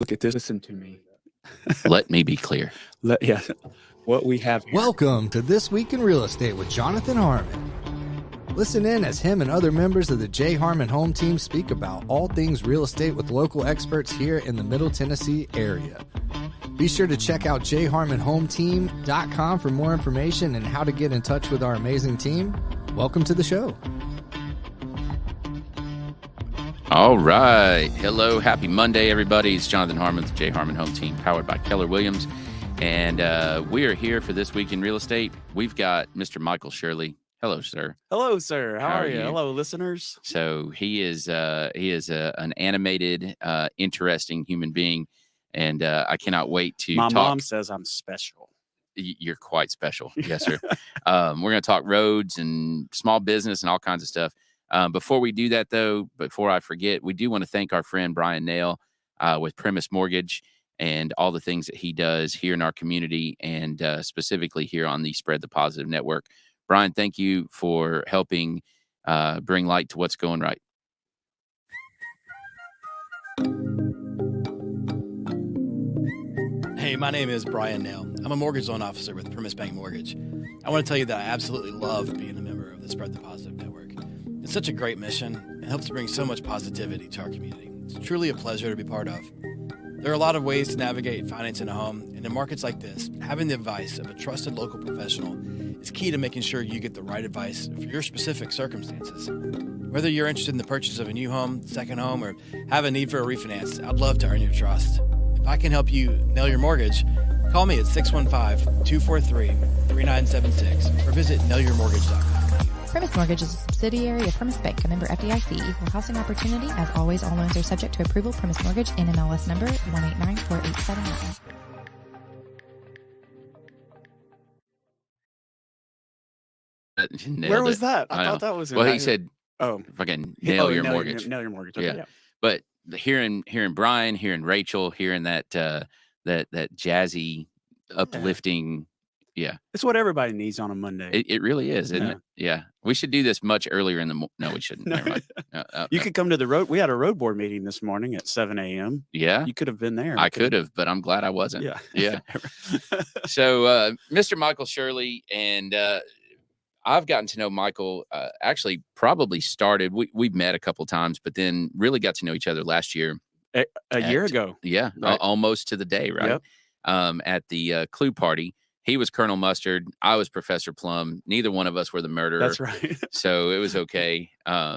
Look at this. Listen to me. Let me be clear. Yeah. What we have here. Welcome to This Week in Real Estate with Jonathan Harmon. Listen in as him and other members of the J. Harmon Home Team speak about all things real estate with local experts here in the Middle Tennessee area. Be sure to check out jharmonhometeam.com for more information and how to get in touch with our amazing team. Welcome to the show. All right. Hello. Happy Monday, everybody. It's Jonathan Harmon, the J. Harmon Home Team, powered by Keller Williams. And we are here for This Week in Real Estate. We've got Mr. Michael Shirley. Hello, sir. Hello, sir. How are you? you? Hello, listeners. So he is an animated, interesting human being. And I cannot wait to My talk. mom says I'm special. You're quite special. Yes, sir. We're going to talk roads and small business and all kinds of stuff. Before we do that, though, before I forget, we do want to thank our friend Bryan Nale with Primis Mortgage and all the things that he does here in our community and specifically here on the Spread the Positive Network. Bryan, thank you for helping bring light to what's going right. Hey, my name is Bryan Nale. I'm a mortgage loan officer with Primis Bank Mortgage. I want to tell you that I absolutely love being a member of the Spread the Positive Network. It's such a great mission and helps bring so much positivity to our community. It's truly a pleasure to be part of. There are a lot of ways to navigate financing a home, and in markets like this, having the advice of a trusted local professional is key to making sure you get the right advice for your specific circumstances. Whether you're interested in the purchase of a new home, second home, or have a need for a refinance, I'd love to earn your trust. If I can help you nail your mortgage, call me at 615-243-3976 or visit nailyourmortgage.com. Primis Mortgage is a subsidiary of Primis Bank, a member FDIC, equal housing opportunity. As always, all loans are subject to approval. Primis Mortgage, NMLS number 1894879. Where was that? I thought that was. Well, he said, "Oh, fucking nail your mortgage." Nail your mortgage. Okay, Yeah. But hearing Bryan, hearing Rachel, hearing that jazzy, uplifting. Yeah. It's what everybody needs on a Monday. It really is, isn't it? Yeah. We should do this much earlier in the No, we shouldn't. Never mind. You could come to the road. We had a road board meeting this morning at 7 a.m. Yeah. You could have been there. I could have, but I'm glad I wasn't. Yeah. Yeah. So, Mr. Michael Shirley, and I've gotten to know Michael, actually probably started, we've met a couple times, but then really got to know each other last year. A year ago. Yeah. Right. Almost to the day, right? Yep. At the Clue Party. He was Colonel Mustard. I was Professor Plum. Neither one of us were the murderer. That's right. So it was okay.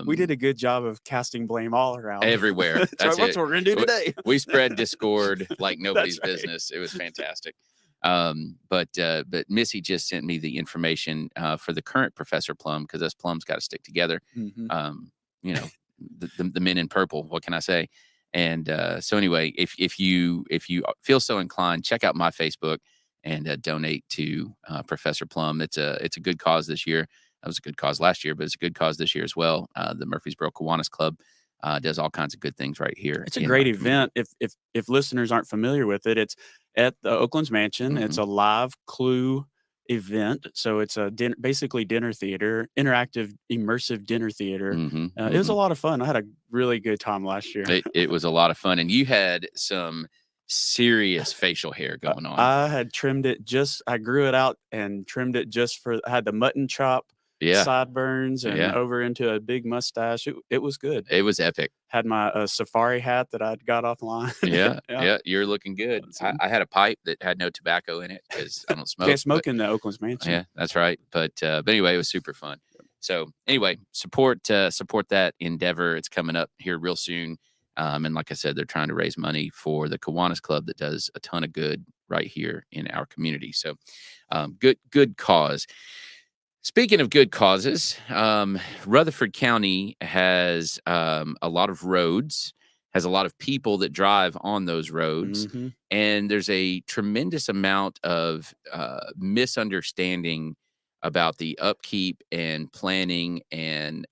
We did a good job of casting blame all around. Everywhere. That's what we're going to do today. We spread discord like nobody's That's right. business. It was fantastic. But Missy just sent me the information for the current Professor Plum, because us Plums got to stick together. Mm-hmm. The men in purple. What can I say? And so anyway, if you feel so inclined, check out my Facebook and donate to Professor Plum. It's a good cause this year. That was a good cause last year, but it's a good cause this year as well. The Murfreesboro Kiwanis Club does all kinds of good things right here. It's a great event. If listeners aren't familiar with it, it's at the Oakland's Mansion. Mm-hmm. It's a live Clue event. So it's a basically dinner theater, interactive, immersive dinner theater. Mm-hmm. It was a lot of fun. I had a really good time last year. It was a lot of fun. And you had some serious facial hair going on. I had trimmed it I grew it out and trimmed it I had the mutton chop sideburns and over into a big mustache. It was good. It was epic. Had my safari hat that I'd got offline. Yeah. You're looking good. I had a pipe that had no tobacco in it because I don't smoke. Can't smoke in the Oakland's Mansion. Yeah, that's right. But anyway, it was super fun. So anyway, support that endeavor. It's coming up here real soon. And like I said, they're trying to raise money for the Kiwanis Club that does a ton of good right here in our community. So good cause. Speaking of good causes, Rutherford County has a lot of roads, has a lot of people that drive on those roads. Mm-hmm. And there's a tremendous amount of misunderstanding about the upkeep and planning and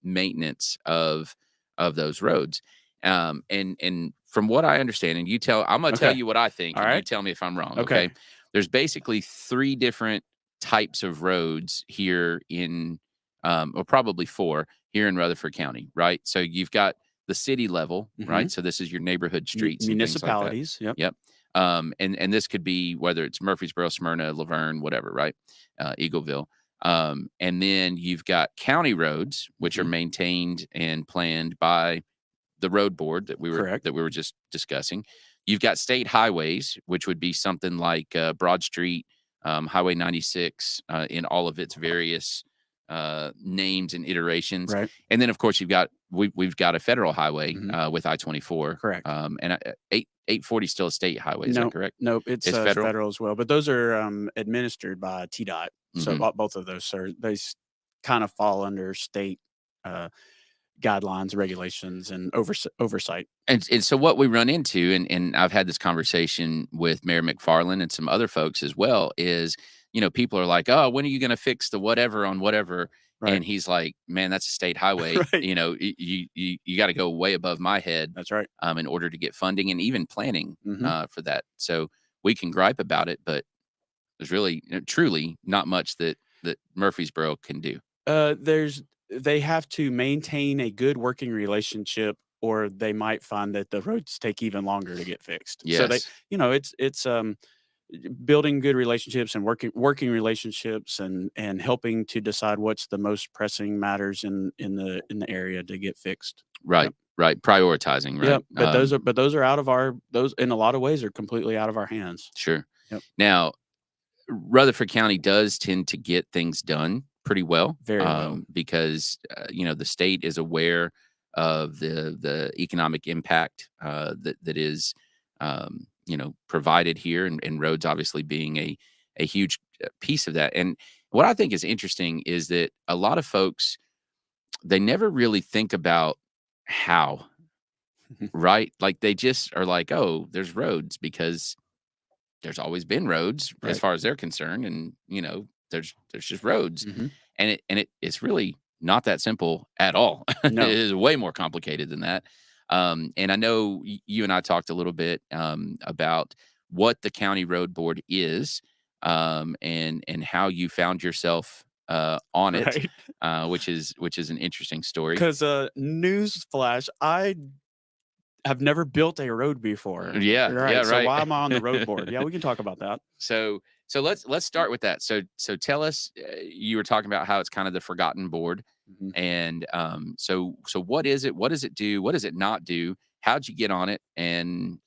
maintenance of those roads. And from what I understand, and I'm going to tell you what I think, and you tell me if I'm wrong. Okay. There's basically 3 different types of roads here in, or probably 4 here in Rutherford County, right? So you've got the city level, right? So this is your neighborhood streets, municipalities. And things like that. Yep. And this could be whether it's Murfreesboro, Smyrna, Laverne, whatever, right? Eagleville. And then you've got county roads, which are maintained and planned by the road board that we were just discussing. You've got state highways, which would be something like Broad Street, Highway 96, in all of its various names and iterations. Right. And then, of course, we've got a federal highway with I-24. Correct. And 840 is still a state highway. Is that correct? Nope, it's federal as well. But those are administered by TDOT. So both of those, they kind of fall under state guidelines, regulations, and oversight. And so what we run into, and I've had this conversation with Mayor McFarland and some other folks as well, is, people are like, oh, when are you going to fix the whatever on whatever? Right. And he's like, man, that's a state highway. Right. You got to go way above my head. That's right. In order to get funding and even planning for that. So we can gripe about it, but there's really, truly not much that Murfreesboro can do. They have to maintain a good working relationship, or they might find that the roads take even longer to get fixed. Yes. So it's building good relationships and working relationships and helping to decide what's the most pressing matters in the area to get fixed. Right. Yep. Right. Prioritizing. Right. Yeah, but those are out of those in a lot of ways are completely out of our hands. Sure. Yep. Now, Rutherford County does tend to get things done pretty well. Very well. Because, the state is aware of the economic impact that is, provided here, and roads obviously being a huge piece of that. And what I think is interesting is that a lot of folks, they never really think about how, right? Like they just are like, oh, there's roads because there's always been roads as far as they're concerned. And, there's just roads. And it's really not that simple at all. No. It is way more complicated than that. And I know you and I talked a little bit about what the county road board is, and how you found yourself on it, which is an interesting story. Because news flash, I have never built a road before. Yeah, right. Yeah, so right. why am I on the road board? Yeah, we can talk about that. So let's start with that. So tell us, you were talking about how it's kind of the forgotten board. And so what is it? What does it do? What does it not do? How'd you get on it? And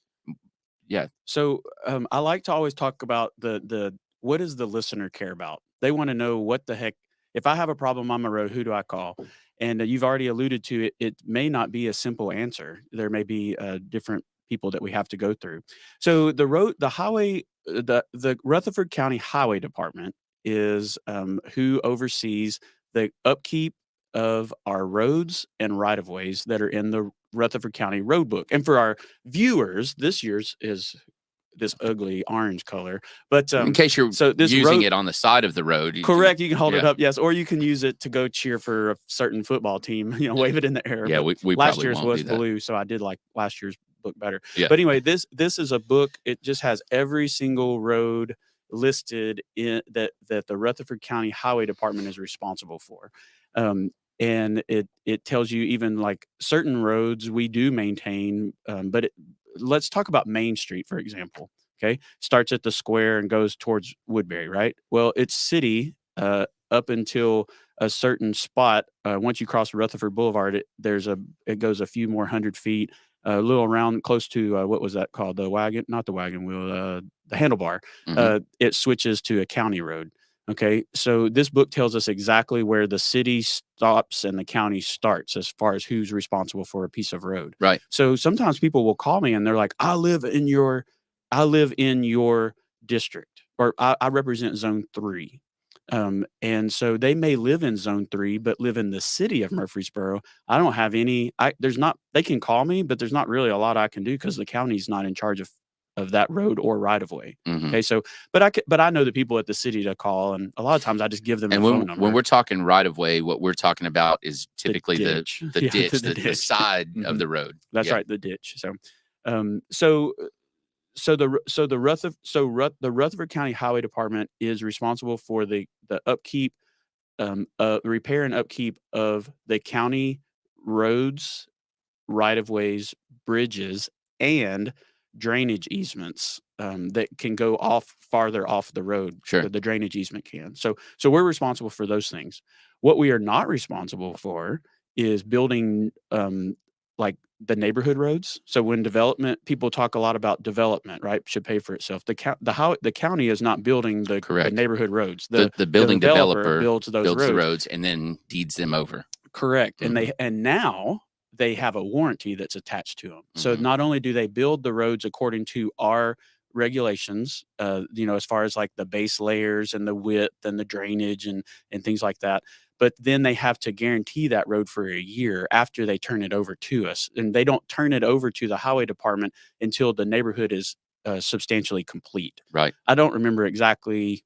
yeah. So I like to always talk about the what does the listener care about? They want to know what the heck. If I have a problem on my road, who do I call? And you've already alluded to it. It may not be a simple answer. There may be different people that we have to go through. So the Rutherford County Highway Department is who oversees the upkeep of our roads and right-of-ways that are in the Rutherford County Road Book. And for our viewers, this year's is this ugly orange color. But in case you're using it on the side of the road. You can hold it up, yes, or you can use it to go cheer for a certain football team, wave it in the air. Yeah, we last year's was blue, so I did like last year's book better. Yeah. But anyway, this is a book. It just has every single road listed in that the Rutherford County Highway Department is responsible for. And it tells you even like certain roads we do maintain, but let's talk about Main Street, for example. Okay. Starts at the square and goes towards Woodbury, right? Well, it's city up until a certain spot. Once you cross Rutherford Boulevard, it goes a few more 100 feet, a little around close to what was that called? The wagon wheel, the handlebar. It switches to a county road. Okay, so this book tells us exactly where the city stops and the county starts as far as who's responsible for a piece of road. Right. So sometimes people will call me and they're like, I live in your district, or I represent Zone 3. And so they may live in Zone 3, but live in the city of Murfreesboro. I don't have any, they can call me, but there's not really a lot I can do because the county's not in charge of that road or right of way. Okay. So, but I know the people at the city to call, and a lot of times I just give them the phone number. When we're talking right of way, what we're talking about is typically the ditch, the side of the road. That's right. The ditch. So, the Rutherford County Highway Department is responsible for the upkeep, repair and upkeep of the county roads, right-of-ways, bridges, and drainage easements that can go farther off the road. Sure. The drainage easement can. So we're responsible for those things. What we are not responsible for is building like the neighborhood roads. So when people talk a lot about development, right? Should pay for itself. The county is not building the Correct. neighborhood roads. The building developer builds those builds roads. the roads and then deeds them over. Correct. Mhm. And now they have a warranty that's attached to them. So Mhm. not only do they build the roads according to our regulations, as far as like the base layers and the width and the drainage and things like that, but then they have to guarantee that road for a year after they turn it over to us. And they don't turn it over to the highway department until the neighborhood is substantially complete. Right. I don't remember exactly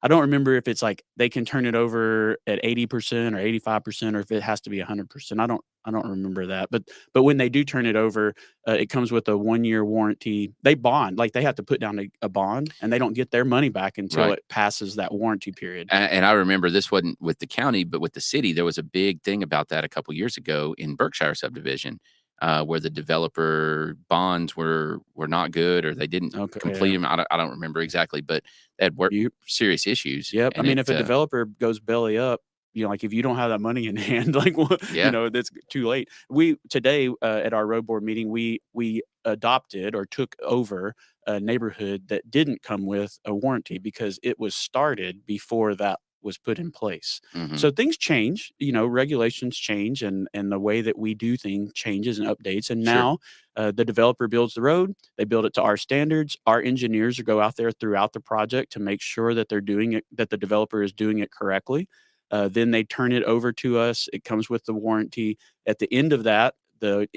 I don't remember if it's like they can turn it over at 80% or 85% or if it has to be 100%. I don't remember that. But when they do turn it over, it comes with a 1-year warranty. They bond, like they have to put down a bond, and they don't get their money back until Right. it passes that warranty period. And I remember this wasn't with the county, but with the city, there was a big thing about that a couple years ago in Berkshire subdivision, where the developer bonds were not good or they didn't complete them. I don't remember exactly, but they had serious issues. Yep. I And mean, if a developer goes belly up, like if you don't have that money in hand, like, that's too late. Today at our road board meeting, we adopted or took over a neighborhood that didn't come with a warranty because it was started before that was put in place. Mhm. So things change, regulations change and the way that we do things changes and updates. And Sure. now the developer builds the road, they build it to our standards. Our engineers go out there throughout the project to make sure that they're doing it, that the developer is doing it correctly. Then they turn it over to us. It comes with the warranty. At the end of that,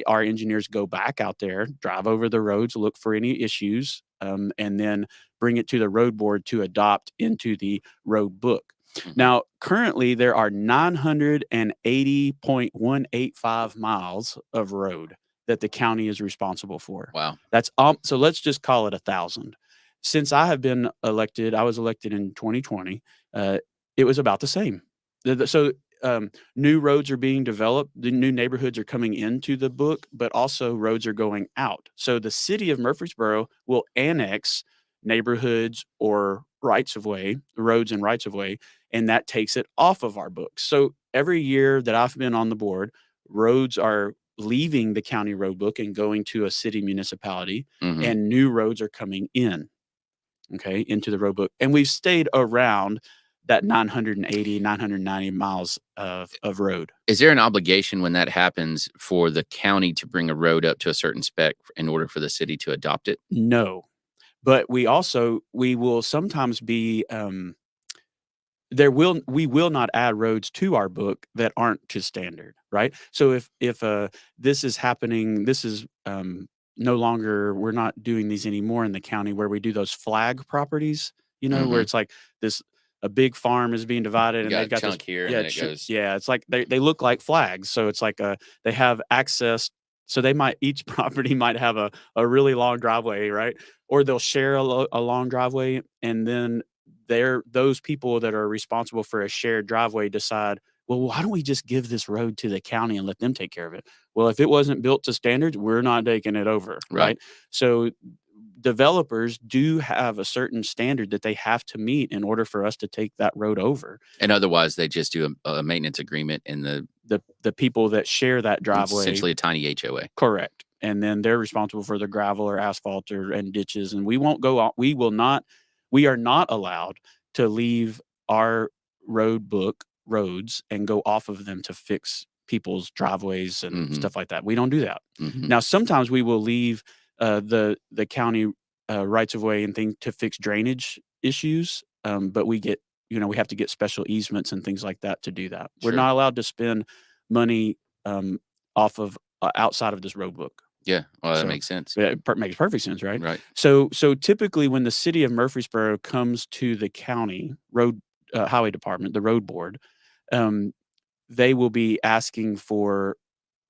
our engineers go back out there, drive over the roads, look for any issues, and then bring it to the road board to adopt into the road book. Mhm. Now, currently, there are 980.185 miles of road that the county is responsible for. Wow. That's so let's just call it 1,000. Since I have been elected, I was elected in 2020. It was about the same. So new roads are being developed. The new neighborhoods are coming into the book, but also roads are going out. So the city of Murfreesboro will annex neighborhoods or roads and rights of way, and that takes it off of our books. So every year that I've been on the board, roads are leaving the county road book and going to a city municipality, Mhm. and new roads are coming in, into the road book. And we've stayed around that 980, 990 miles of road. Is there an obligation when that happens for the county to bring a road up to a certain spec in order for the city to adopt it? No. But we will sometimes be we will not add roads to our book that aren't to standard, right? So if this is happening, this is no longer, we're not doing these anymore in the county where we do those flag properties, where Mhm. it's like a big farm is being divided and got they've got a chunk this, here and then it goes. yeah, it's like they look like flags. So it's like they have access. So each property might have a really long driveway, right? Or they'll share a long driveway, and then those people that are responsible for a shared driveway decide, well, why don't we just give this road to the county and let them take care of it? Well, if it wasn't built to standards, we're not taking it over, right? So developers do have a certain standard that they have to meet in order for us to take that road over. And otherwise, they just do a maintenance agreement in the people that share that driveway, essentially a tiny HOA. correct, and then they're responsible for the gravel or asphalt and ditches. And we won't go on. We are not allowed to leave our road book roads and go off of them to fix people's driveways and Mhm. stuff like that. We don't do that. Mhm. Now, sometimes we will leave the county rights of way and things to fix drainage issues, but we have to get special easements and things like that to do that. We're Sure. not allowed to spend money off of outside of this road book. Yeah, well, that So, makes sense. It makes perfect sense, right? Right. So typically, when the city of Murfreesboro comes to the county highway department, the road board, they will be asking for.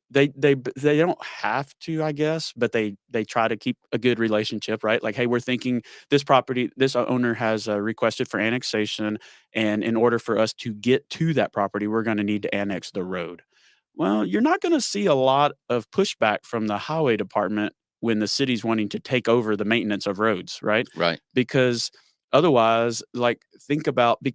They don't have to, I guess, but they try to keep a good relationship, right? Like, hey, we're thinking this owner has requested for annexation, and in order for us to get to that property, we're going to need to annex the road. Well, you're not going to see a lot of pushback from the highway department when the city's wanting to take over the maintenance of roads, right? Right. Because otherwise, like think about be,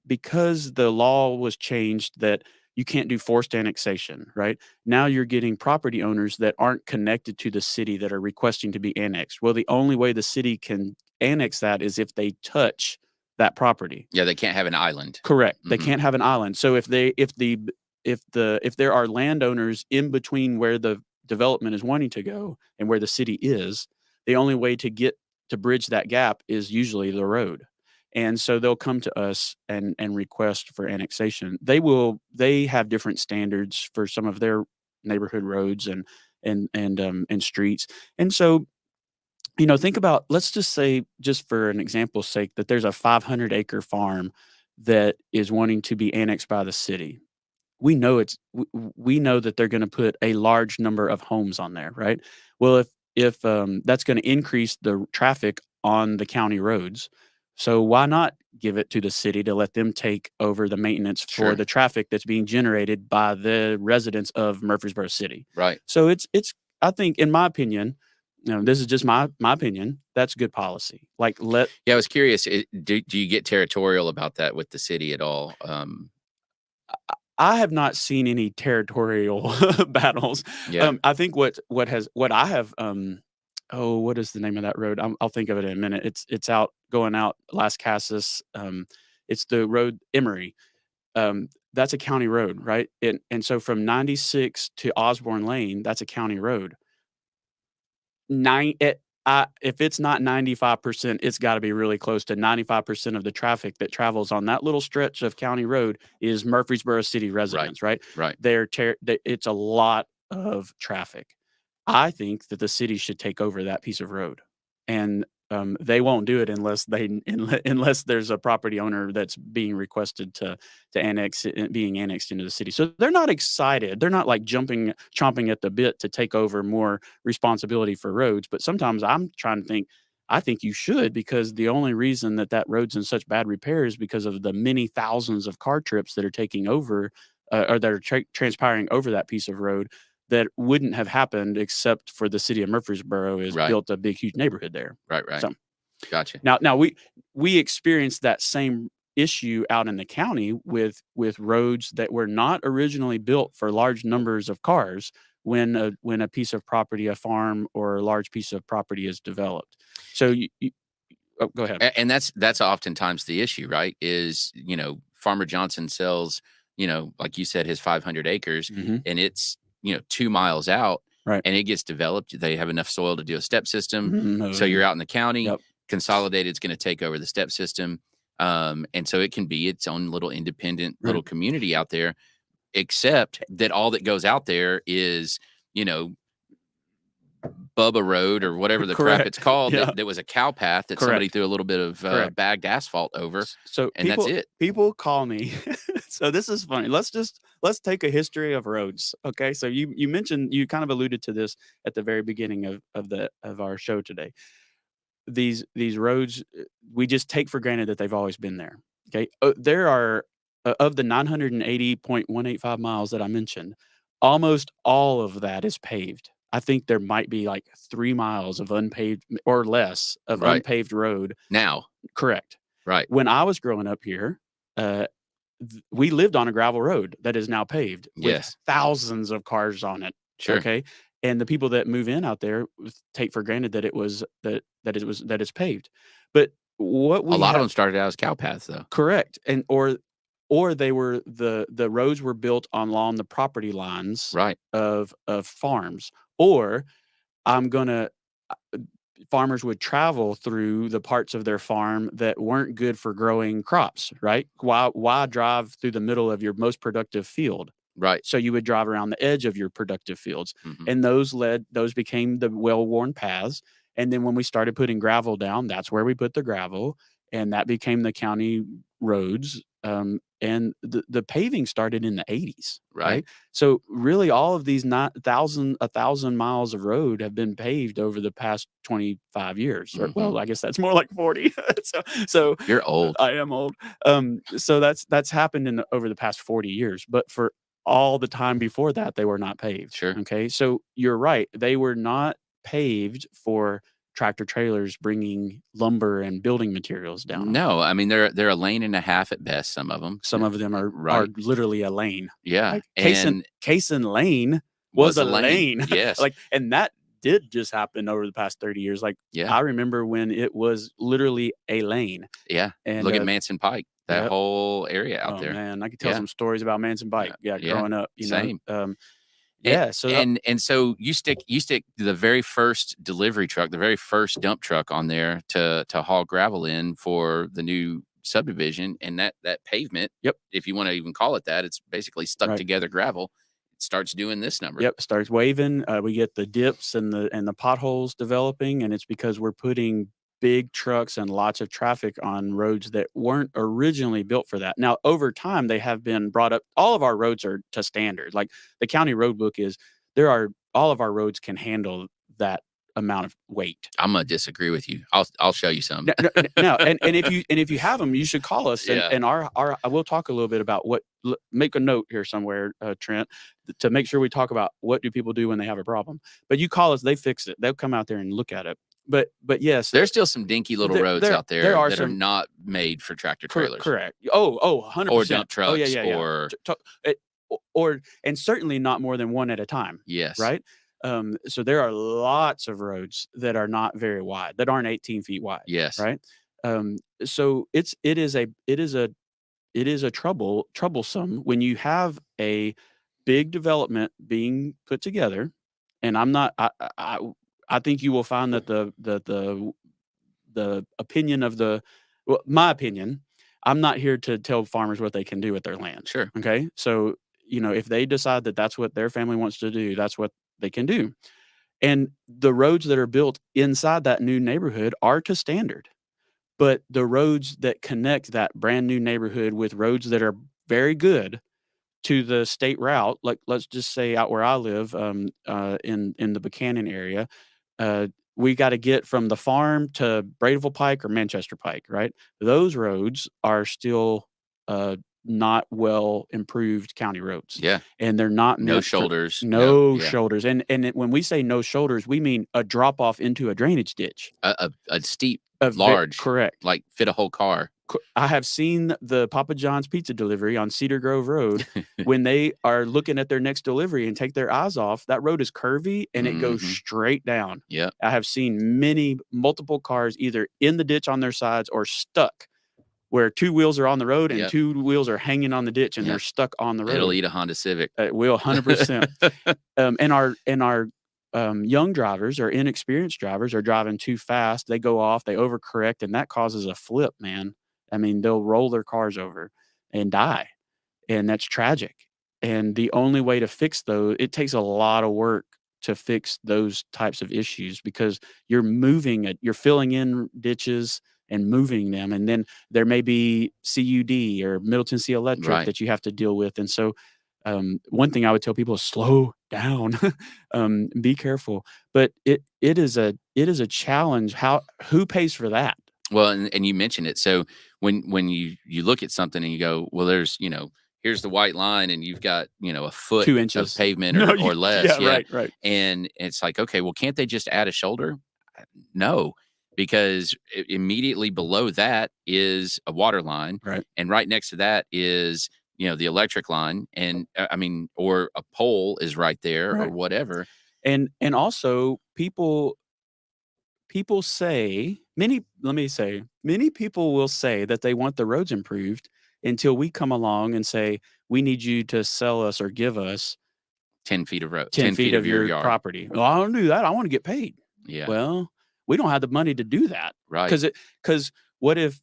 because the law was changed that you can't do forced annexation, right? Now you're getting property owners that aren't connected to the city that are requesting to be annexed. Well, the only way the city can annex that is if they touch that property. Yeah, they can't have an island. Correct. They Mhm. can't have an island. So if there are landowners in between where the development is wanting to go and where the city is, the only way to bridge that gap is usually the road. And so they'll come to us and request for annexation. They have different standards for some of their neighborhood roads and streets. And so, think about, let's just say, just for an example's sake, that there's a 500-acre farm that is wanting to be annexed by the city. We know that they're gonna put a large number of homes on there, right? Well, if that's gonna increase the traffic on the county roads, so why not give it to the city to let them take over the maintenance for Sure. the traffic that's being generated by the residents of Murfreesboro City? Right. So it's I think, in my opinion, this is just my opinion, that's good policy. Like, Yeah, I was curious. Do you get territorial about that with the city at all? I have not seen any territorial battles. Yeah. I think what I have, what is the name of that road? I'll think of it in a minute. It's going out Las Casas. It's the road Emory. That's a county road, right? And so from 96 to Osborne Lane, that's a county road. If it's not 95%, it's got to be really close to 95% of the traffic that travels on that little stretch of county road is Murfreesboro City residents, right? Right. It's a lot of traffic. I think that the city should take over that piece of road, and they won't do it unless there's a property owner that's being requested to annex it, being annexed into the city. So they're not excited. They're not like chomping at the bit to take over more responsibility for roads. But sometimes I'm trying to think. I think you should, because the only reason that road's in such bad repair is because of the many thousands of car trips that are taking over or that are transpiring over that piece of road that wouldn't have happened except for the city of Murfreesboro has Right. built a big, huge neighborhood there. Right. So Gotcha. now we experienced that same issue out in the county with roads that were not originally built for large numbers of cars when a piece of property, a farm or a large piece of property is developed. So go ahead. And that's oftentimes the issue, right? Is, Farmer Johnson sells, like you said, his 500 acres, Mhm. and it's 2 miles out, Right. and it gets developed. They have enough soil to do a step system. Mhm. So you're out in the county. Yep. Consolidated's going to take over the step system, and so it can be its own little independent little community out there. Except that all that goes out there is, Bubba Road or whatever the crap it's called. Yeah. That was a cow path that somebody threw a little bit of bagged asphalt over. So And that's it. People call me. So this is funny. Let's take a history of roads. Okay. So you mentioned, you kind of alluded to this at the very beginning of our show today. These roads, we just take for granted that they've always been there. Okay. There are of the 980.185 miles that I mentioned, almost all of that is paved. I think there might be like 3 miles of unpaved or less of unpaved road. Now. Correct. Right. When I was growing up here, we lived on a gravel road that is now paved with thousands of cars on it. Sure. Okay. And the people that move in out there take for granted that it's paved. But A lot of them started out as cow paths, though. correct. And or they were the roads were built along the property lines Right. of farms. Or farmers would travel through the parts of their farm that weren't good for growing crops, right? Why drive through the middle of your most productive field? Right. So you would drive around the edge of your productive fields. Mhm. And those became the well-worn paths. And then when we started putting gravel down, that's where we put the gravel, and that became the county roads. And the paving started in the 80s, right? So really all of these 1,000 miles of road have been paved over the past 25 years. Or, well, I guess that's more like 40. So You're old. I am old. So that's happened over the past 40 years. But for all the time before that, they were not paved. Sure. Okay. So you're right. They were not paved for tractor trailers bringing lumber and building materials down them. No, I mean, they're a lane and a half at best, some of them. Some of them are Right. literally a lane. Yeah. Like And Cason Lane was a lane. Yes. Like, and that did just happen over the past 30 years. Like, Yeah. I remember when it was literally a lane. Yeah. And look at Manson Pike, that yep. whole area out there. Man, I could tell Yeah. some stories about Manson Pike. Yeah, growing up, you Same. know. Yeah. So and so you stick the very first delivery truck, the very first dump truck on there to haul gravel in for the new subdivision, and that pavement. Yep. If you want to even call it that, it's basically stuck together gravel. It starts doing this number. Yep. Starts waving. We get the dips and the potholes developing, and it's because we're putting big trucks and lots of traffic on roads that weren't originally built for that. Now, over time, they have been brought up. All of our roads are to standard. Like the county road book is, all of our roads can handle that amount of weight. I'm gonna disagree with you. I'll show you some. No, and if you have them, you should call us. And we'll talk a little bit about make a note here somewhere, Trent, to make sure we talk about what do people do when they have a problem. But you call us, they fix it. They'll come out there and look at it. But yes, there's still some dinky little roads out there that are not made for tractor trailers. Correct. 100%. Or dump trucks. Oh, yeah. Or and certainly not more than one at a time. Yes. Right. So there are lots of roads that are not very wide, that aren't 18 feet wide. Yes. Right. So it is troublesome when you have a big development being put together, and I think you will find that the opinion of my opinion, I'm not here to tell farmers what they can do with their land. Sure. Okay. So, if they decide that that's what their family wants to do, that's what they can do. And the roads that are built inside that new neighborhood are to standard. But the roads that connect that brand new neighborhood with roads that are very good to the state route, like let's just say out where I live, in the Buchanan area, we got to get from the farm to Bradeville Pike or Manchester Pike, right? Those roads are still not well improved county roads. Yeah. And they're not no shoulders. Shoulders. And when we say no shoulders, we mean a drop off into a drainage ditch. A steep, large. Correct. Like fit a whole car. I have seen the Papa John's pizza delivery on Cedar Grove Road when they are looking at their next delivery and take their eyes off. That road is curvy and it goes straight down. Yeah. I have seen multiple cars either in the ditch on their sides or stuck, where two wheels are on the road and two wheels are hanging on the ditch and they're stuck on the road. It'll eat a Honda Civic. It will, 100%. And our young drivers or inexperienced drivers are driving too fast. They go off, they overcorrect, and that causes a flip, man. I mean, they'll roll their cars over and die, and that's tragic. And the only way to fix those, it takes a lot of work to fix those types of issues because you're filling in ditches and moving them. And then there may be CUD or Middle Tennessee Electric that you have to deal with. And so one thing I would tell people is slow down, be careful. But it is a challenge. Who pays for that? Well, and you mentioned it. So when you look at something and you go, well, there's, here's the white line and you've got, a foot 2 inches of pavement or less. Yeah, right. And it's like, okay, well, can't they just add a shoulder? No, because immediately below that is a water line. Right. And right next to that is, the electric line. And or a pole is right there or whatever. And also people say, many people will say that they want the roads improved until we come along and say, we need you to sell us or give us 10 feet of road, 10 feet of your yard. Property. Well, I don't do that. I want to get paid. Yeah. Well, we don't have the money to do that. Right. Because what if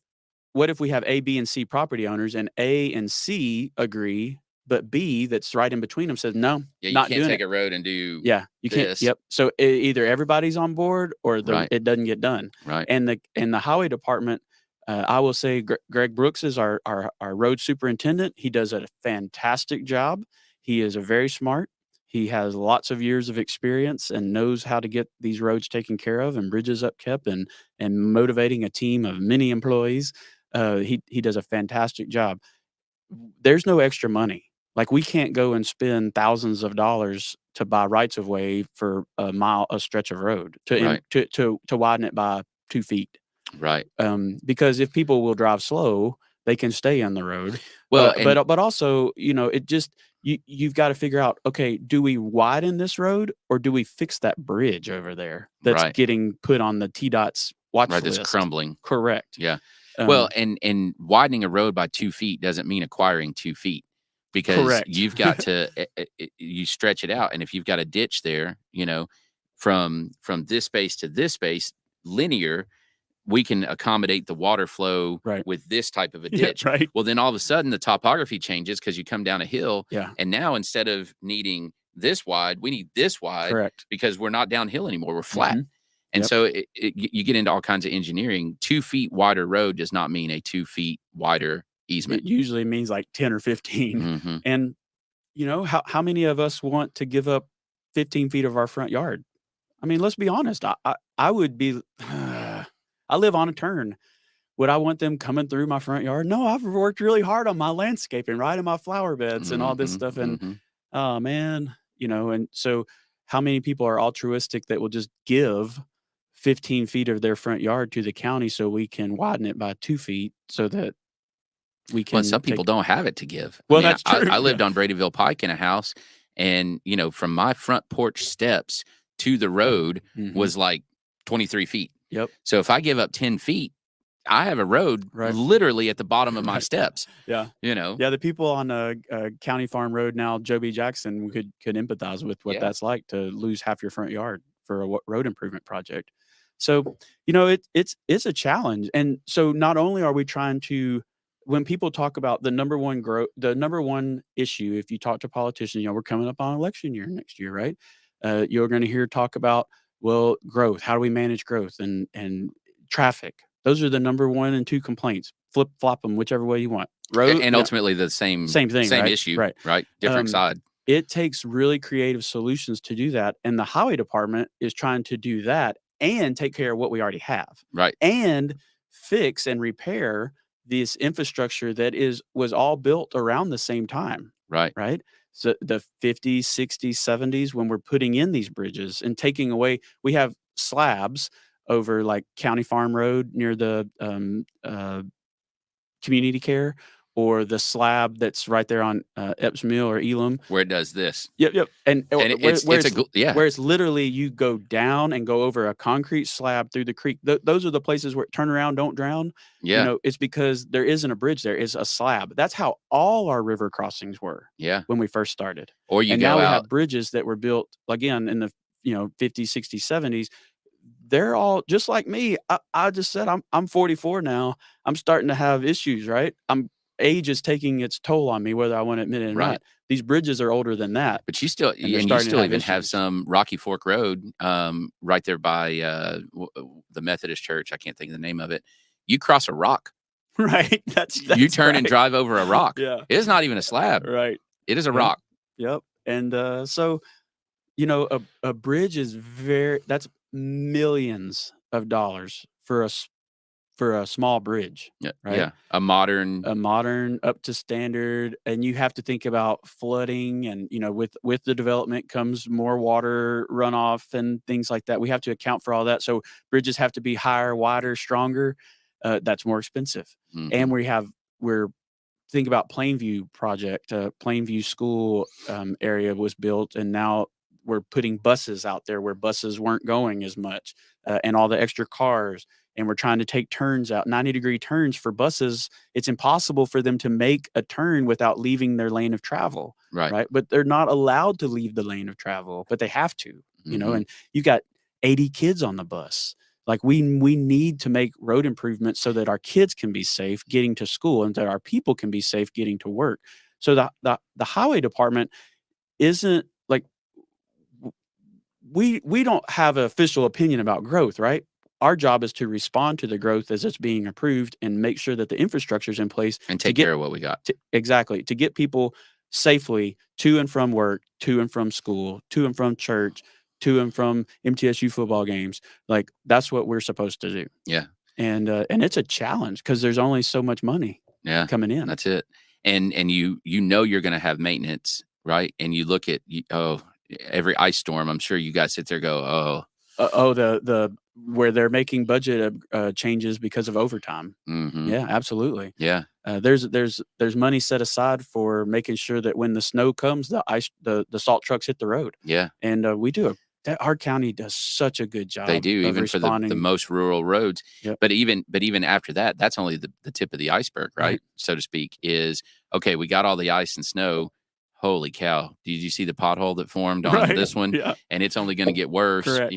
we have A, B, and C property owners and A and C agree, but B that's right in between them says, no, you not can't doing take it. a road and do you this. can't. Yep. So either everybody's on board or it doesn't get done. Right. And the highway department, I will say Greg Brooks is our road superintendent. He does a fantastic job. He is very smart. He has lots of years of experience and knows how to get these roads taken care of and bridges upkept and motivating a team of many employees. He does a fantastic job. There's no extra money Like we can't go and spend thousands of dollars to buy rights of way for a stretch of road to widen it by 2 feet. Right. Because if people will drive slow, they can stay on the road. Well, but also, it just you've got to figure out, okay, do we widen this road or do we fix that bridge over there that's getting put on the TDOT's watch list? That's crumbling. Correct. Yeah. Well, and widening a road by 2 feet doesn't mean acquiring 2 feet, because you've got to you stretch it out, and if you've got a ditch there, from this space to this space, linear, we can accommodate the water flow with this type of a ditch. Yeah, right. Well, then all of a sudden the topography changes because you come down a hill. Yeah. And now instead of needing this wide, we need this wide. Correct. Because we're not downhill anymore. We're flat. Mm-hmm. And so you get into all kinds of engineering. 2 feet wider road does not mean a 2 feet wider easement. It usually means like 10 or 15. Mm-hmm. And how many of us want to give up 15 feet of our front yard? I mean, let's be honest. I would be... I live on a turn. Would I want them coming through my front yard? No, I've worked really hard on my landscaping, right, in my flower beds and all this stuff. And oh man, and so how many people are altruistic that will just give 15 feet of their front yard to the county so we can widen it by 2 feet so that we can. Well, some people don't have it to give. Well, that's true. I lived on Bradyville Pike in a house, and from my front porch steps to the road was like 23 feet. Yep. So if I give up 10 feet, I have a road literally at the bottom of my steps. Yeah. Yeah, the people on County Farm Road now, Joe B. Jackson, could empathize with what that's like to lose half your front yard for a road improvement project. So, it's a challenge. And so not only are we trying to, when people talk about the number one issue, if you talk to politicians, we're coming up on election year next year, right? You're going to hear talk about, well, growth. How do we manage growth and traffic? Those are the number 1 and 2 complaints. Flip flop them whichever way you want. Road and ultimately the same thing, same issue, right? Different side. It takes really creative solutions to do that, and the highway department is trying to do that and take care of what we already have, right? And fix and repair this infrastructure that was all built around the same time, right? So the 50s, 60s, 70s, when we're putting in these bridges and taking away, we have slabs over like County Farm Road near the community care, or the slab that's right there on Epps Mill or Elam, where it does this. Yep. And where it's literally you go down and go over a concrete slab through the creek. Those are the places where turn around, don't drown. Yeah. It's because there isn't a bridge there. It's a slab. That's how all our river crossings were. Yeah. When we first started. Or now we have bridges that were built again in the 50s, 60s, 70s. They're all just like me. I just said I'm 44 now. I'm starting to have issues, right? Age is taking its toll on me, whether I want to admit it or not. These bridges are older than that. But you still even have some Rocky Fork Road right there by the Methodist Church. I can't think of the name of it. You cross a rock. Right. That's you turn and drive over a rock. Yeah. It is not even a slab. Right. It is a rock. Yep. And so, a bridge is that's millions of dollars for a small bridge. Yeah. Right. Yeah. A modern up to standard. And you have to think about flooding and, with the development comes more water runoff and things like that. We have to account for all that. So bridges have to be higher, wider, stronger. That's more expensive. And we're think about Plainview project, Plainview school area was built, and now we're putting buses out there where buses weren't going as much, and all the extra cars. And we're trying to take turns out, 90-degree turns for buses. It's impossible for them to make a turn without leaving their lane of travel. Right. But they're not allowed to leave the lane of travel, but they have to, and you've got 80 kids on the bus. Like we need to make road improvements so that our kids can be safe getting to school and that our people can be safe getting to work. So the highway department isn't like, we don't have an official opinion about growth, right? Our job is to respond to the growth as it's being approved and make sure that the infrastructure is in place and take care of what we got. Exactly. To get people safely to and from work, to and from school, to and from church, to and from MTSU football games. Like that's what we're supposed to do. Yeah. And it's a challenge because there's only so much money coming in. That's it. and you you're going to have maintenance, right? And you look at every ice storm. I'm sure you guys sit there and go, the where they're making budget changes because of overtime. Yeah, absolutely. Yeah. There's money set aside for making sure that when the snow comes, the salt trucks hit the road. Yeah. And our county does such a good job. They do, of even responding. for the most rural roads. Yep. But even after that, that's only the tip of the iceberg, right? So to speak, is okay, we got all the ice and snow. Holy cow. Did you see the pothole that formed on this one? Yeah. And it's only going to get worse, Correct.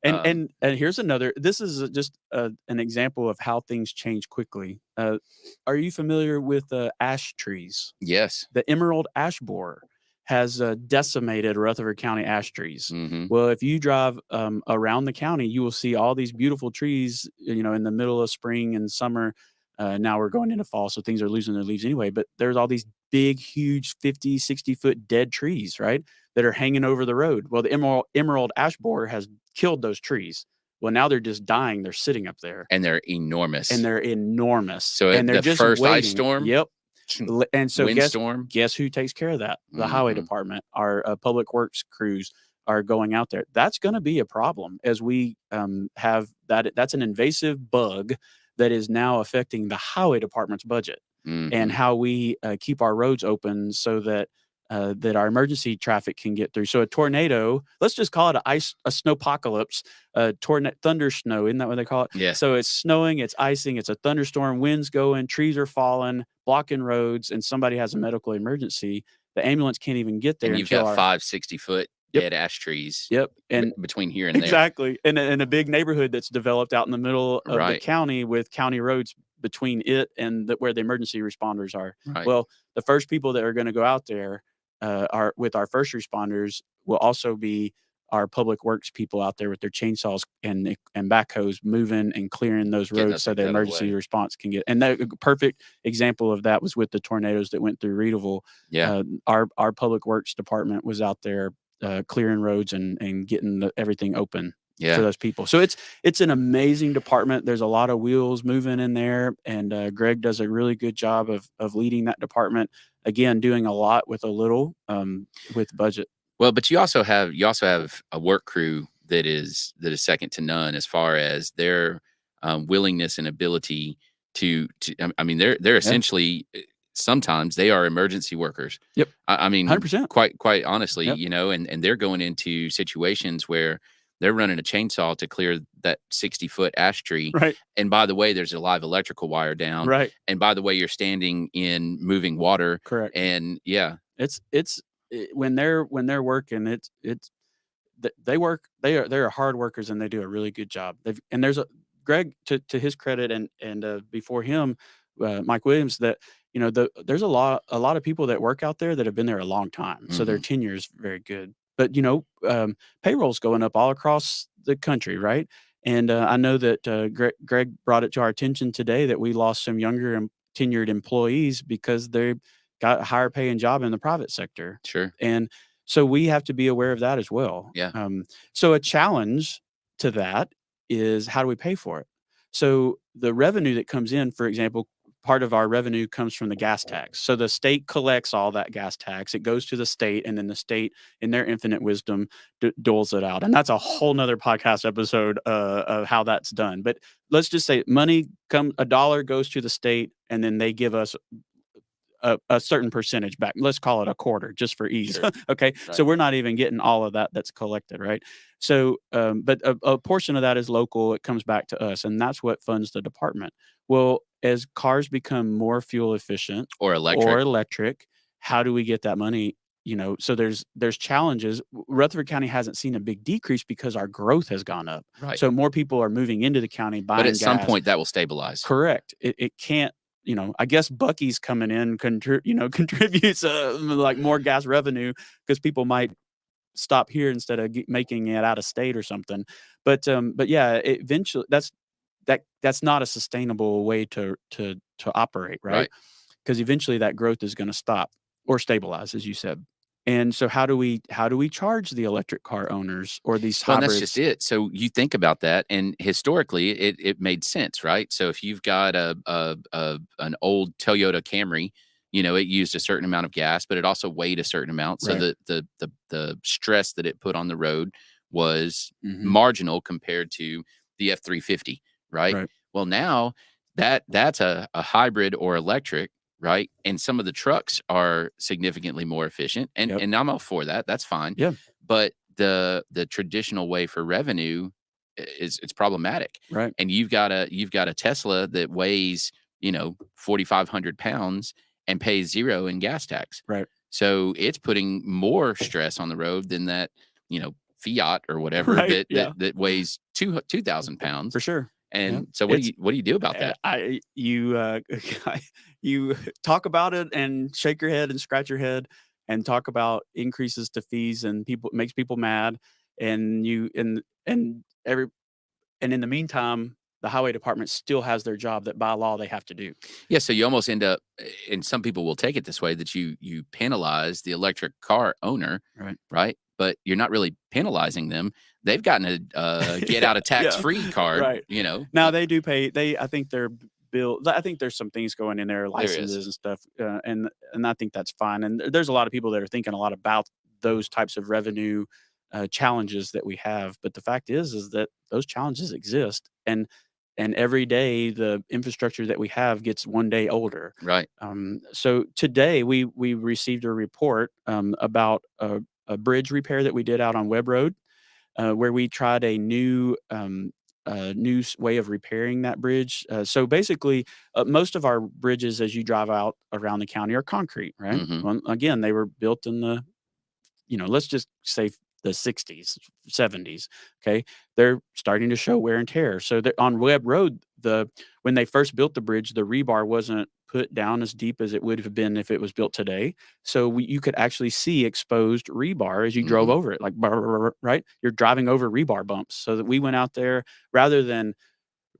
And here's another. This is just an example of how things change quickly. Are you familiar with ash trees? Yes. The emerald ash borer has decimated Rutherford County ash trees. Well, if you drive around the county, you will see all these beautiful trees. In the middle of spring and summer. Now we're going into fall, so things are losing their leaves anyway. But there's all these big, huge 50, 60-foot dead trees, right, that are hanging over the road. Well, the emerald ash borer has killed those trees. Well, now they're just dying. They're sitting up there. And they're enormous. So and they're the just first waiting. Ice storm? Yep. And so guess who takes care of that? The highway department. Our public works crews are going out there. That's going to be a problem as we have that. That's an invasive bug that is now affecting the highway department's budget and how we keep our roads open so that our emergency traffic can get through. So a tornado, let's just call it a snowpocalypse, thunder snow. Isn't that what they call it? Yeah. So it's snowing, it's icing, it's a thunderstorm, winds going, trees are falling, blocking roads, and somebody has a medical emergency. The ambulance can't even get there. And you've got 5 60-foot dead ash trees. Yep. And between here and there. Exactly. In a big neighborhood that's developed out in the middle of the county with county roads between it and where the emergency responders are. Right. Well, the first people that are going to go out there are with our first responders will also be our public works people out there with their chainsaws and backhoes moving and clearing those roads so the emergency response can get. And the perfect example of that was with the tornadoes that went through Reedville. Yeah. Our public works department was out there clearing roads and getting everything open for those people. So it's an amazing department. There's a lot of wheels moving in there, and Greg does a really good job of leading that department. Again, doing a lot with a little with budget. Well, but you also have a work crew that is second to none as far as their willingness and ability to. I mean, they're essentially. Sometimes they are emergency workers. Yep. I mean, 100%. Quite honestly, and they're going into situations where they're running a chainsaw to clear that 60-foot ash tree. Right. And by the way, there's a live electrical wire down. Right. And by the way, you're standing in moving water. Correct. And when they're working, they are hard workers and they do a really good job. There's Greg, to his credit, and before him, Mike Williams, that there's a lot of people that work out there that have been there a long time, so their tenure is very good. But payroll's going up all across the country, right? And I know that Greg brought it to our attention today that we lost some younger and tenured employees because they got a higher paying job in the private sector. Sure. And so we have to be aware of that as well. Yeah. So a challenge to that is, how do we pay for it? So the revenue that comes in, for example, part of our revenue comes from the gas tax. So the state collects all that gas tax. It goes to the state, and then the state, in their infinite wisdom, doles it out. And that's a whole nother podcast episode of how that's done. But let's just say $1 goes to the state, and then they give us a certain percentage back. Let's call it a quarter, just for ease. Sure. Okay. Right. So we're not even getting all of that's collected, right? So, but a portion of that is local. It comes back to us, and that's what funds the department. Well, as cars become more fuel efficient or electric, how do we get that money? So there's challenges. Rutherford County hasn't seen a big decrease because our growth has gone up. Right. So more people are moving into the county buying gas. But at some point that will stabilize. Correct. It can't. I guess Bucky's coming in, contributes like more gas revenue because people might stop here instead of making it out of state or something. But yeah, eventually that's not a sustainable way to operate, right? Because eventually that growth is going to stop or stabilize, as you said. And so how do we charge the electric car owners or these hybrids? Well, that's just it. So you think about that, and historically it made sense, right? So if you've got an old Toyota Camry it used a certain amount of gas, but it also weighed a certain amount. So Right. the stress that it put on the road was Mm-hmm. marginal compared to the F-350, right? Right. Well, now that's a hybrid or electric, right? And some of the trucks are significantly more efficient, and Yep. and I'm all for that. That's fine. Yeah. But the traditional way for revenue it's problematic. Right. And you've got a Tesla that weighs 4,500 pounds and pays zero in gas tax. Right. So it's putting more stress on the road than that Fiat or whatever Right. Yeah. that weighs 2,000 pounds. For sure. And Yep. so what do you do about that? You talk about it and shake your head and scratch your head and talk about increases to fees, and it makes people mad, and every and in the meantime, the highway department still has their job that by law they have to do. Yeah, so you almost end up, and some people will take it this way, that you penalize the electric car owner, Right. right? But you're not really penalizing them. They've gotten a get out of tax free card, Right. Now they do pay. I think their bill. I think there's some things going in there, licenses and stuff, and I think that's fine. And there's a lot of people that are thinking a lot about those types of revenue challenges that we have. But the fact is that those challenges exist, and every day the infrastructure that we have gets one day older. Right. So today we received a report about a bridge repair that we did out on Webb Road, where we tried a new way of repairing that bridge. So basically, most of our bridges, as you drive out around the county, are concrete, right? Mhm. Well, again, they were built in the, let's just say the 60s, 70s. Okay, they're starting to show wear and tear. So on Webb Road, when they first built the bridge, the rebar wasn't put down as deep as it would have been if it was built today. So you could actually see exposed rebar as you drove Mhm. over it, like right. You're driving over rebar bumps. So that we went out there rather than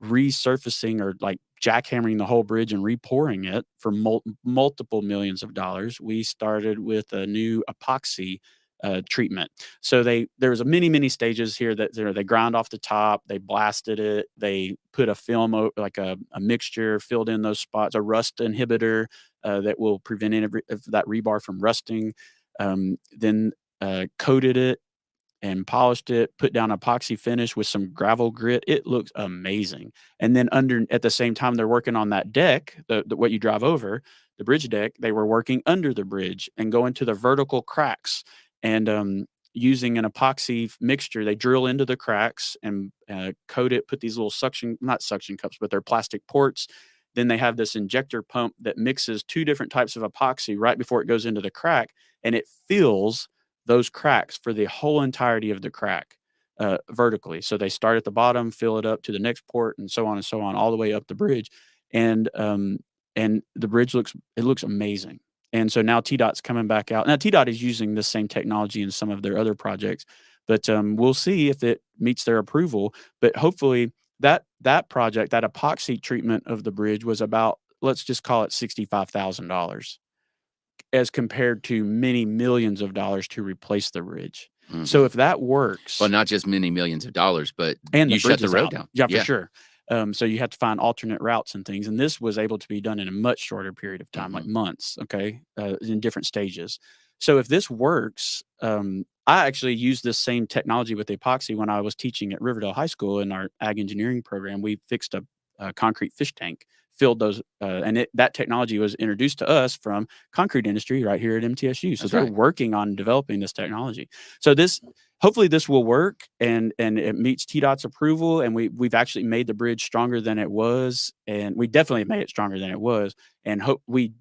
resurfacing or like jackhammering the whole bridge and repouring it for multiple millions of dollars. We started with a new epoxy treatment. So there was a many stages here that they ground off the top, they blasted it, they put a film like a mixture, filled in those spots, a rust inhibitor that will prevent any of that rebar from rusting. Then coated it and polished it, put down epoxy finish with some gravel grit. It looks amazing. And then at the same time, they're working on that deck, what you drive over, the bridge deck. They were working under the bridge and going to the vertical cracks and using an epoxy mixture. They drill into the cracks and coat it, put these little not suction cups, but they're plastic ports. Then they have this injector pump that mixes two different types of epoxy right before it goes into the crack, and it fills those cracks for the whole entirety of the crack vertically. So they start at the bottom, fill it up to the next port, and so on, all the way up the bridge. And the bridge looks amazing. And so now TDOT's coming back out. Now TDOT is using this same technology in some of their other projects, but we'll see if it meets their approval. But hopefully that project, that epoxy treatment of the bridge, was about, let's just call it $65,000, as compared to many millions of dollars to replace the bridge. Mhm. So if that works, Well, not just many millions of dollars, but and you the shut bridge the is road out. down. Yeah, for sure. So you have to find alternate routes and things, and this was able to be done in a much shorter period of time, like months. Okay, in different stages. So if this works, I actually used this same technology with epoxy when I was teaching at Riverdale High School in our ag engineering program. We fixed a concrete fish tank, filled those, and that technology was introduced to us from concrete industry right here at MTSU. So That's they're right. working on developing this technology. So hopefully this will work, and it meets TDOT's approval, and we've actually made the bridge stronger than it was, and we definitely made it stronger than it was, and hope we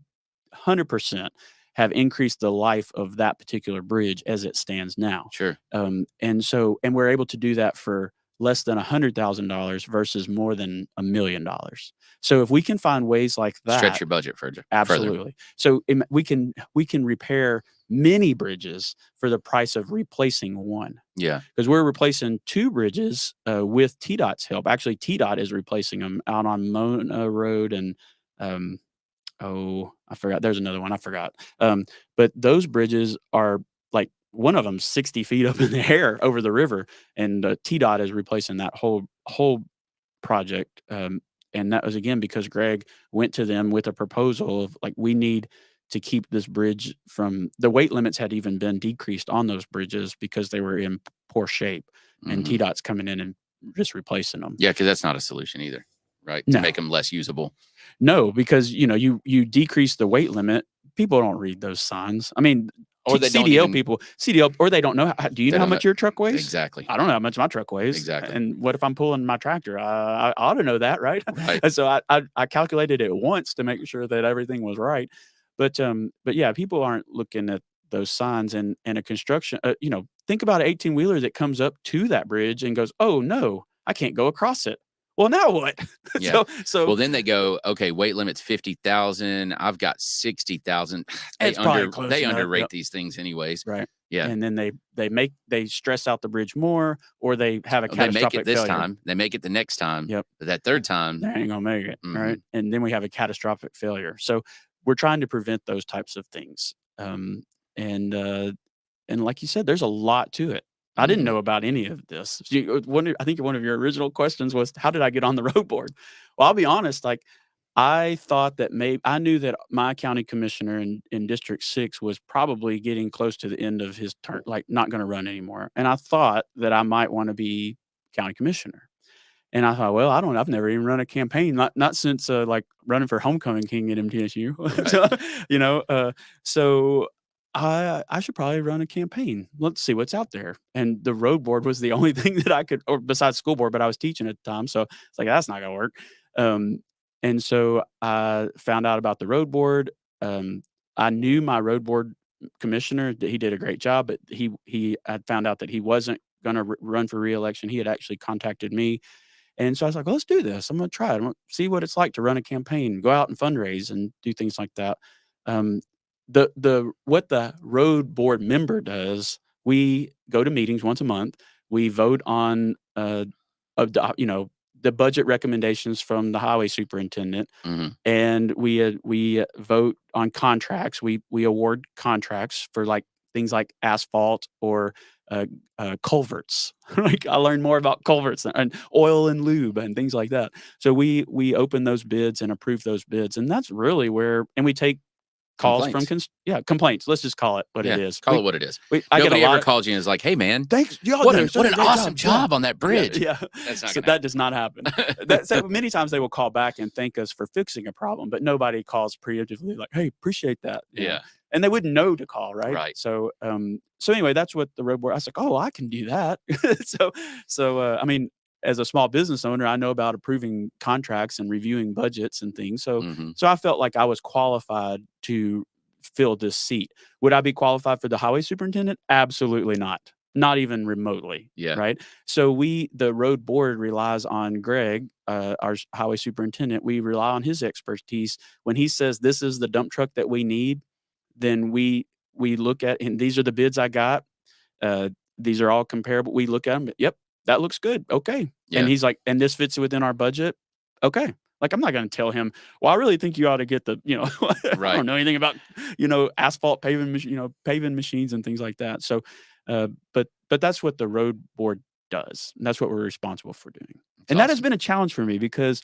100% have increased the life of that particular bridge as it stands now. Sure. And we're able to do that for less than $100,000 versus more than $1 million. So if we can find ways like that, Stretch your budget further. absolutely. So we can repair many bridges for the price of replacing one. Yeah. Because we're replacing two bridges with TDOT's help. Actually, TDOT is replacing them out on Mona Road and I forgot. There's another one I forgot. But those bridges are like, one of them 60 feet up in the air over the river, and TDOT is replacing that whole project. And that was, again, because Greg went to them with a proposal of, like, we need to keep this bridge from the weight limits had even been decreased on those bridges because they were in poor shape, and TDOT's coming in and just replacing them. Yeah, because that's not a solution either, right? No. To make them less usable. No, because you decrease the weight limit. People don't read those signs. I mean, Or they CDL, or they don't know. Do you know how much your truck weighs? Exactly. I don't know how much my truck weighs. Exactly. And what if I'm pulling my tractor? I ought to know that, right? Right. And so I calculated it once to make sure that everything was right. But yeah, people aren't looking at those signs and a construction. Think about an 18-wheeler that comes up to that bridge and goes, "Oh no, I can't go across it." Well, now what? Yeah. so well, then they go, okay, weight limit's 50,000. I've got 60,000. They underrate these things anyways. Right. Yeah. And then they stress out the bridge more, or they have a catastrophic They make it this failure. time. They make it the next time. Yep. But that third time, they ain't gonna make it. Right. And then we have a catastrophic failure. So we're trying to prevent those types of things. And like you said, there's a lot to it. I didn't know about any of this. I think one of your original questions was, how did I get on the road board? Well, I'll be honest. Like, I thought that I knew that my county commissioner in District 6 was probably getting close to the end of his term, like not going to run anymore. And I thought that I might want to be county commissioner. And I thought, well, I don't know. I've never even run a campaign, not since like running for homecoming king at MTSU. Right. So I should probably run a campaign. Let's see what's out there. And the road board was the only thing that I could, or besides school board, but I was teaching at the time. So it's like, that's not going to work. And so I found out about the road board. I knew my road board commissioner, that he did a great job, but he had found out that he wasn't going to run for reelection. He had actually contacted me. And so I was like, well, let's do this. I'm going to try it. I'm going to see what it's like to run a campaign, go out and fundraise and do things like that. What the road board member does, we go to meetings once a month. We vote on, the budget recommendations from the highway superintendent, and we vote on contracts. We award contracts for like things like asphalt or culverts. Like, I learned more about culverts and oil and lube and things like that. So we open those bids and approve those bids, and that's really where. And we take calls complaints. from complaints. Let's just call it what it is. Call it what it is. Nobody ever calls you and is like, "Hey, man, thanks. What an awesome job on that bridge." Yeah. That does not happen. So many times they will call back and thank us for fixing a problem, but nobody calls preemptively like, "Hey, appreciate that." Yeah. And they wouldn't know to call, right? Right. So anyway, that's what the road board. I was like, "Oh, I can do that." I mean, as a small business owner, I know about approving contracts and reviewing budgets and things. So I felt like I was qualified to fill this seat. Would I be qualified for the highway superintendent? Absolutely not. Not even remotely. Yeah. Right. So the road board relies on Greg, our highway superintendent. We rely on his expertise. When he says this is the dump truck that we need, then we look at, and these are the bids I got. These are all comparable. We look at them. Yep. That looks good. Okay. Yeah. And he's like, and this fits within our budget. Okay. Like, I'm not going to tell him, well, I really think you ought to get the, Right. I don't know anything about, asphalt paving machines and things like that. So, but that's what the road board does. And that's what we're responsible for doing. And that has been a challenge for me because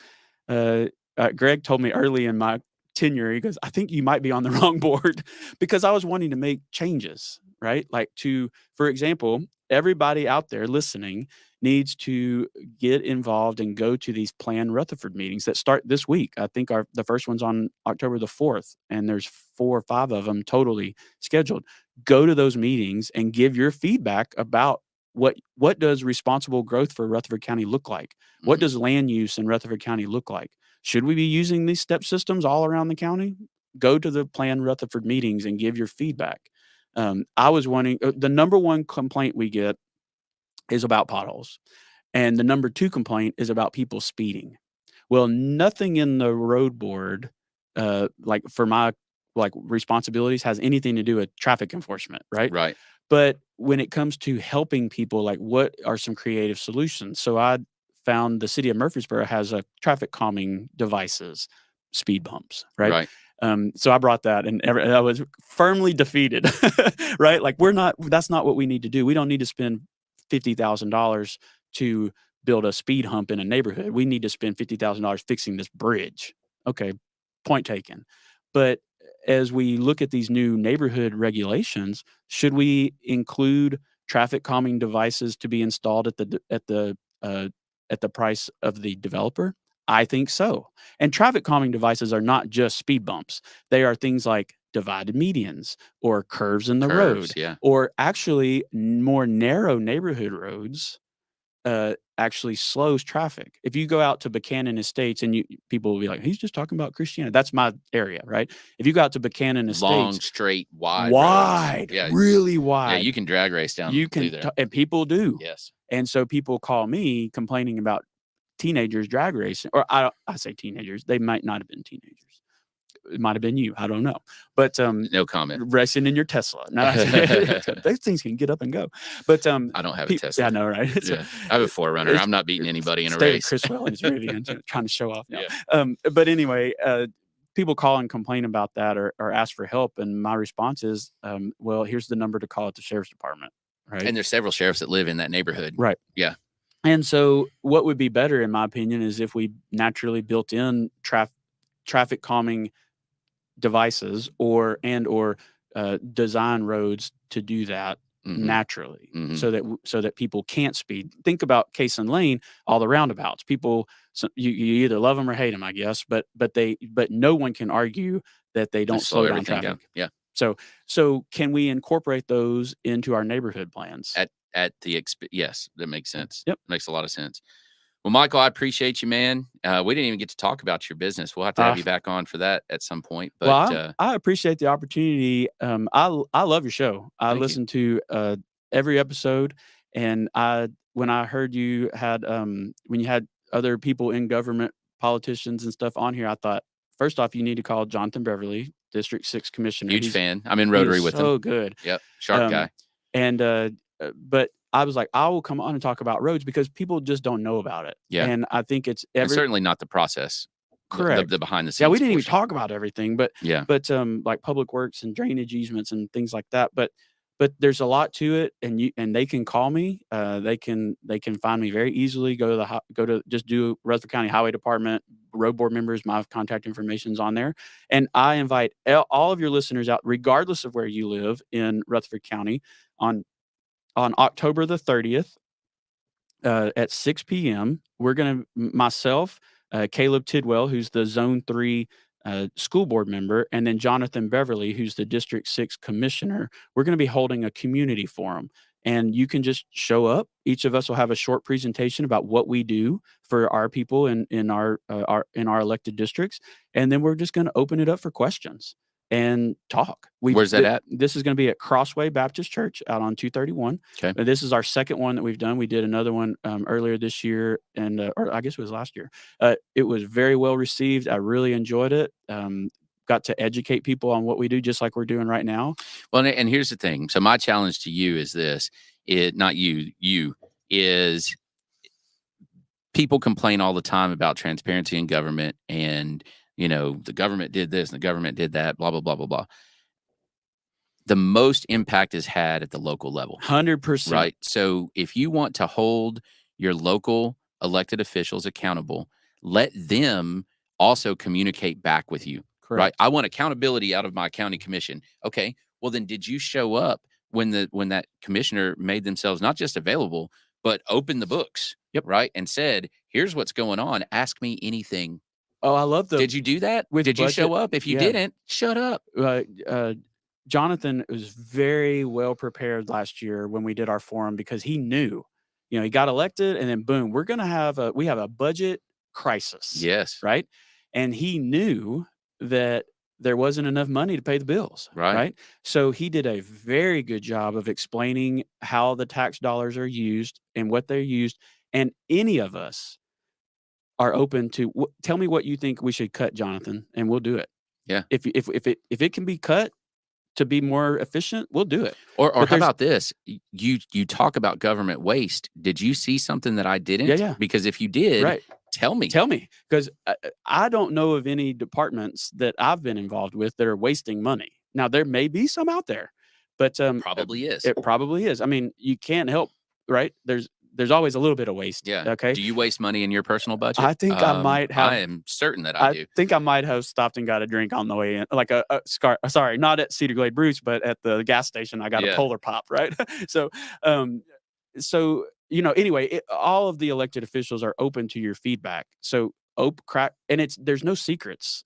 Greg told me early in my tenure, he goes, I think you might be on the wrong board, because I was wanting to make changes, right? Like, for example, everybody out there listening needs to get involved and go to these planned Rutherford meetings that start this week. I think the first one's on October the 4th, and there's 4 or 5 of them totally scheduled. Go to those meetings and give your feedback about what does responsible growth for Rutherford County look like? What does land use in Rutherford County look like? Should we be using these step systems all around the county? Go to the planned Rutherford meetings and give your feedback. I was wanting, the number one complaint we get is about potholes. And the number 2 complaint is about people speeding. Well, nothing in the road board, for my responsibilities, has anything to do with traffic enforcement, right? Right. But when it comes to helping people, like, what are some creative solutions? So I found the city of Murfreesboro has a traffic calming devices, speed bumps, right? So I brought that, and I was firmly defeated, right? Like, that's not what we need to do. We don't need to spend $50,000 to build a speed hump in a neighborhood. We need to spend $50,000 fixing this bridge. Okay, point taken. But as we look at these new neighborhood regulations, should we include traffic calming devices to be installed at the price of the developer? I think so. And traffic calming devices are not just speed bumps. They are things like divided medians or curves in the road, yeah. or actually more narrow neighborhood roads actually slows traffic. If you go out to Buchanan Estates and people will be like, he's just talking about Christianity. That's my area, right? If you go out to Buchanan Estates, long, straight, wide roads. Yeah, really wide. Yeah, you can drag race down. You can, there. And people do. Yes. And so people call me complaining about teenagers drag racing, or I say teenagers. They might not have been teenagers. It might have been you. I don't know. But no comment. Racing in your Tesla. No, those things can get up and go. But I don't have a Tesla. Yeah, I know, right? Yeah. I have a 4Runner. I'm not beating anybody in a race. Chris Welling's movie and trying to show off now. Yeah. But anyway, people call and complain about that or ask for help, and my response is, well, here's the number to call at the sheriff's department. Right. And there's several sheriffs that live in that neighborhood. Right. Yeah. And so what would be better, in my opinion, is if we naturally built in traffic calming devices or design roads to do that naturally, so that people can't speed. Think about Case and Lane, all the roundabouts. People, you either love them or hate them, I guess. But no one can argue that they don't slow down traffic. Down. Yeah. So can we incorporate those into our neighborhood plans? Yes, that makes sense. Yep, makes a lot of sense. Well, Michael, I appreciate you, man. We didn't even get to talk about your business. We'll have to have you back on for that at some point. But I appreciate the opportunity. I love your show. I listen to every episode, and when I heard you had when you had other people in government, politicians and stuff on here, I thought, first off, you need to call Jonathan Beverly, District 6 Commissioner. Huge fan. I'm in Rotary with him. So good. Yep, sharp guy. And but I was like, I will come on and talk about roads because people just don't know about it. Yeah. And I think it's certainly not the process. Correct. The behind the scenes. Yeah, we didn't even talk about everything, but like public works and drainage easements and things like that. But there's a lot to it, and they can call me. They can find me very easily. Go to just do Rutherford County Highway Department Road Board members. My contact information is on there, and I invite all of your listeners out, regardless of where you live in Rutherford County, on October the 30th at 6 p.m. We're going to, myself, Caleb Tidwell, who's the Zone 3 school board member, and then Jonathan Beverly, who's the District 6 commissioner. We're going to be holding a community forum, and you can just show up. Each of us will have a short presentation about what we do for our people in our elected districts, and then we're just going to open it up for questions and talk. Where's that at? This is going to be at Crossway Baptist Church out on 231. Okay. This is our second one that we've done. We did another one earlier this year, and or I guess it was last year. It was very well received. I really enjoyed it. Got to educate people on what we do, just like we're doing right now. Well, and here's the thing. So my challenge to you is this: is people complain all the time about transparency in government and, the government did this and the government did that, blah, blah, blah, blah, blah. The most impact is had at the local level. 100%. Right. So if you want to hold your local elected officials accountable, let them also communicate back with you. Correct. Right. I want accountability out of my county commission. Okay. Well, then did you show up when that commissioner made themselves not just available, but opened the books? Yep. Right. And said, here's what's going on. Ask me anything. Oh, I love Did you do that? Did you show up? If you didn't, shut up. Jonathan was very well prepared last year when we did our forum because he knew, he got elected and then boom, we have a budget crisis. Yes. Right. And he knew that there wasn't enough money to pay the bills. Right. So he did a very good job of explaining how the tax dollars are used and what they're used. And any of us are open to tell me what you think we should cut, Jonathan, and we'll do it. Yeah. If it can be cut to be more efficient, we'll do it. Or how about this? You talk about government waste. Did you see something that I didn't? Yeah. Because if you did, tell me. Because I don't know of any departments that I've been involved with that are wasting money. Now there may be some out there, but probably is. It probably is. I mean, you can't help, right? there's always a little bit of waste. Yeah. Okay. Do you waste money in your personal budget? I think I might have. I am certain that I do. think I might have stopped and got a drink on the way in, like sorry, not at Cedar Glade Bruce, but at the gas station. I got a Polar Pop, right? So, anyway, all of the elected officials are open to your feedback. So, and there's no secrets.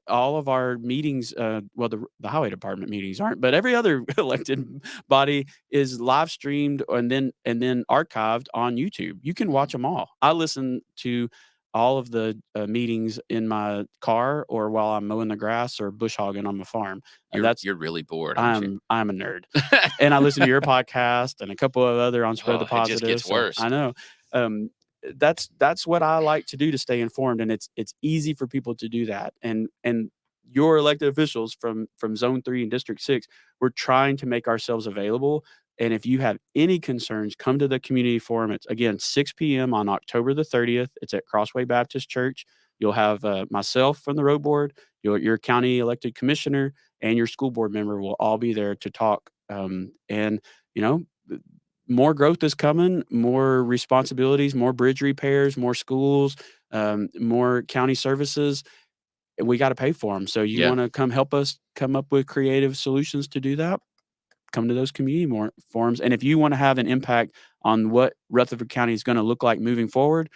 All of our meetings, the highway department meetings aren't, but every other elected body is live streamed and then archived on YouTube. You can watch them all. I listen to all of the meetings in my car or while I'm mowing the grass or bush hogging on my farm. You're really bored. I'm a nerd, and I listen to your podcast and a couple of other on Spread the Positive. It just gets worse. I know. That's what I like to do to stay informed, and it's easy for people to do that. And your elected officials from Zone 3 and District 6, we're trying to make ourselves available. And if you have any concerns, come to the community forum. It's again 6 p.m. on October the 30th. It's at Crossway Baptist Church. You'll have myself from the road board, your county elected commissioner, and your school board member will all be there to talk. More growth is coming, more responsibilities, more bridge repairs, more schools, more county services. We got to pay for them. So you want to come help us come up with creative solutions to do that? Come to those community forums. And if you want to have an impact on what Rutherford County is going to look like moving forward,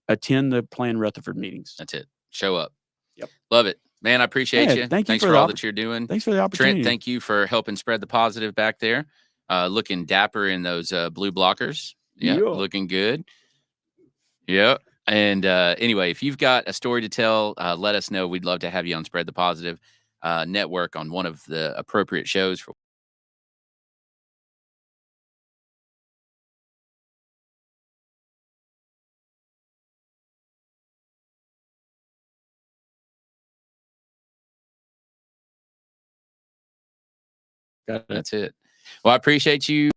attend the planned Rutherford meetings. That's it. Show up. Yep. Love it. Man, I appreciate you. Thanks for all that you're doing. Thanks for the opportunity. Trent, thank you for helping spread the positive back there. Looking dapper in those blue blockers. Yeah, looking good. Yeah. And anyway, if you've got a story to tell, let us know. We'd love to have you on Spread the Positive Network on one of the appropriate shows for That's it. Well, I appreciate you.